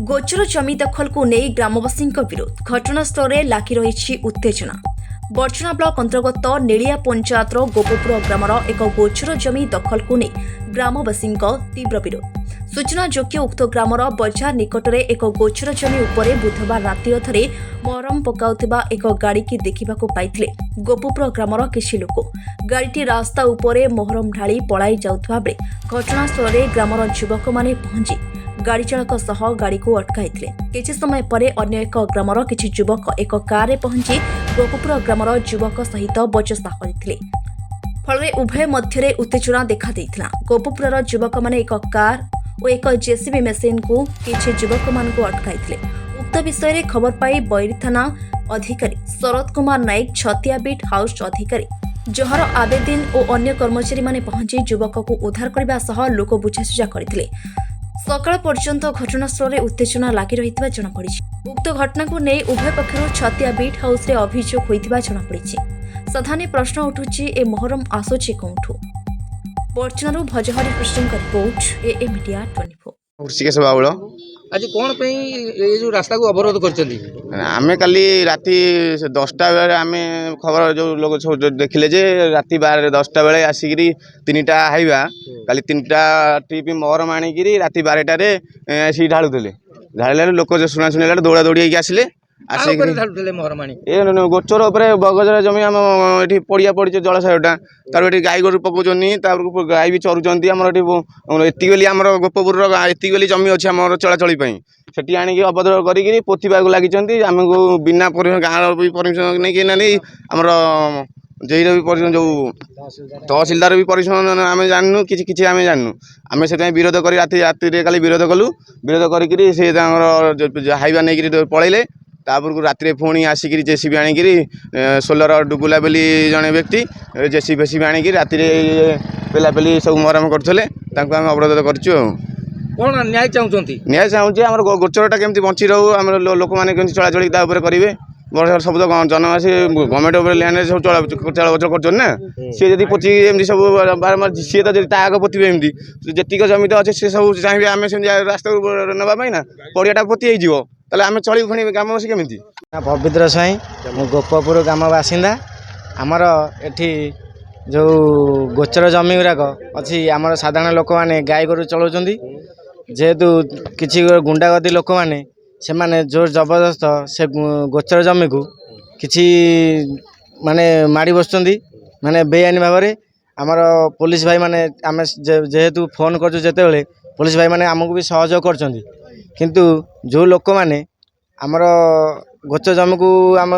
गोचर जमी दखल को नहीं ग्रामवासी विरोध घटनास्थल में लागी रही उत्तेजना। बर्चना ब्लॉक अंतर्गत नेलिया पंचायत गोपपुर ग्रामर एक गोचर जमी दखल को नहीं ग्रामवासी तीव्र विरोध। सूचना योग्य उक्त ग्रामर बजार निकट में एक गोचर जमी उपरे बुधवार राति अधरे मरम पकाउथिबा एक गाड़ी की देखा पाइथिले गोपपुर ग्रामर किछि लोक। गाड़ीटी रास्ता उपरे मोहरम ढाली पलाई जाउथबा बेले घटनास्थल में ग्रामर युवक माने पहुंची गाड़ी चालक सह गाड़ी को अटकाइथिले। किछि समय परे अन्य एक ग्रामर किछि युवक एक कार पहुंची गोपपुर ग्रामर युवक सहित बचस्ता करथिले। फल उभय मध्य उत्तेजना देखा देइथिला। गोपपुर युवक माने एक कार और एक जेसीबी मेसिन को किछि युवक मान को अटकाइथिले। उक्त विषय रे खबर पाई बैरी थाना अधिकारी शरद कुमार नायक, छतिया बीट हाउस अधिकारी जहर आबेदीन और अन्य कर्मचारी माने पहुंची युवक को उद्धार करबा सह लोक बुझासुझा करथिले। सकाळ पर्यंत घटनास्थल में उत्तेजना लागी रहितबा जଣାपड़ी। उक्त घटना को नहीं उभय पक्षर छतिया बीट हाउस रे अभियोग होइतबा जଣାपड़ी। साधारण प्रश्न उठुची ए मोहरम आसुची कोठू। बर्चनारू भजहरी कृष्ण का रिपोर्ट ए मीडिया 24। ऋषिकेश बाबुल आज कौन पे ये जो रास्ता को अवरोध करछंती? आमे काली राति 10टा बेले आमे खबर जो लोग देखिले जे राति 10टा बेले आसिकिरी 3टा हाइबा काली 3टा ट्रिप मोहरम आनिकिरी राति 12टा रे सी ढाळुतले लोक जो सुना सुनेला दौड़ा दौड़ी होइके आसिले आसिकिरी ढाळुतले मोहरम आनी ए गोचर उपरे बगजरा जमी हम एठी पड़िया पड़िचे जलसायटा तार एठी गाई गोरु पकुचनी तार गाई भी चरुचंती हमर एठी एतिगली हमर गोपपुर एतिगली जमी अछि हमर चलाचली पई सेठी आनिकी अभद्र करिकी पोथिबा लागिचंती हमको बिना गाँव भी परमिशन नहीं कि नहीं हमर जेईर भी परमिशन जो तहसीलदार भी परमिशन आम जानू कि आम जानू आम से विरोध कर राति राति काली विरोध कलु विरोध करी से हाइवा नहीं पलैले तापर राति पुणी आसिक जेसीबी आनिकी सोलर डुबुला बेली जड़े व्यक्ति जेसीबी फेसीबी आनिकी राति पेलापेली सब मरम करते अवरोध करचु। कौन न्याय चाहते? न्याय चाहूँ आम गोचरटा केमती बची रहू आम लोक मैंने केमती चलाचल करेंगे बड़ सब तो जनवासी गवर्नमेंट लैंड सब चलबचल कर ना सी जब पोची एमती सब बारम्बार सी तो आग पोते एमती जीक जमी तो अच्छे सी सब चाहिए आम से रास्ता नापी ना पड़ियाटा पोती हो आम चलू पुणी ग्रामवासी केमी। पवित्र साई मु गोपपुर ग्राम बासिंदा आमर एठी जो गोचर जमी गुराक अच्छी आमर साधारण लोक मैंने गाई गोरु चलाउछंती जेहेतु किसी गुंडागर्दी लोक मैंने से माने जोर जबरदस्त से गोचर जमी को किसी माने माड़ी बसुंदी माने बेआईन भाव में आमर पुलिस भाई माने आम जेहेतु फोन करते पुलिस भाई माने आमको भी सहयोग करछंती किंतु जो लोक मैंने आमर गोचर जमी को आम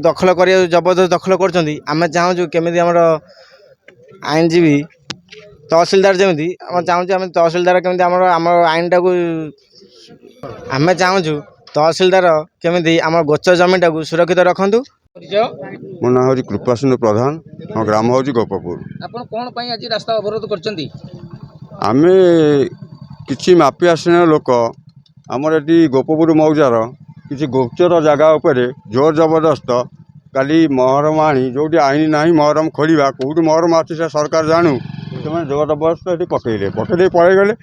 दखल कर जबरदस्त दखल करछंती आम चाहूँ केमी आमर आईनजीवी तहसीलदार जमी आम चाहूँ आम तहसीलदार केमी आम आईनटा को आम चाहूँ तहसीलदार केमी आम गोचर जमीटा को सुरक्षित रखु। मो ना हूँ कृपासिंधु प्रधान मो ग्राम हूँ गोपपुर। आपण कौन पे आज रास्ता अवरोध करछंती? आमे किछि माफिया श्रेणी लोक आमर एटी गोपपुर मौजार किछि गोचर जगह उपरे जोर जबरदस्त काली मोहरम आनी जो आईन ना मोहरम खोलिया कौट मोहरम अच्छी से सरकार जानू से जोर जबरदस्त ये पकड़े पलि गले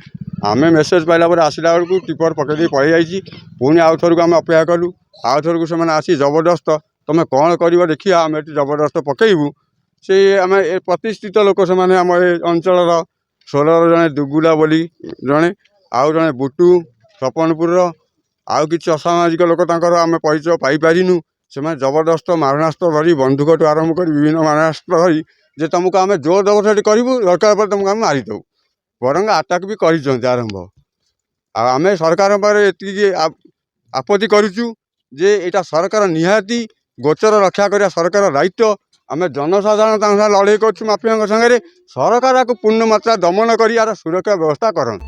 आमे मेसेज पाइला आसला बेलू टिपर पकड़ पलि जाइए पुणी आउ थर को आम अपेक्षा कलु आउ थर को से आसी जबरदस्त तुम कौन कर देखिए आम ये जबरदस्त पकईबू से आम प्रतिष्ठित लोक से आम अंचल सोलर जड़े दुगुला बोली जड़े आउ जड़े बुटू सपनपुर आउ कि असामाजिक लोक आम परिचय पाइपारिनु से जबरदस्त मारणास्त्र धरी बंधुक ठू आरंभ कर विभिन्न मारणास्त्र धरी जे तुमको आम जोर जबरदस्ती करूँ दरकार पर तुमको आम मारिदेव बरंग आटाक भी कर आरंभ आम सरकार पर ये आपत्ति करुचु जे एटा सरकार निहाती गोचर रक्षा करिया सरकार दायित्व आम जनसाधारण लड़े कर माफिया संगे सरकार को पूर्ण मात्रा दमन कर सुरक्षा व्यवस्था करन।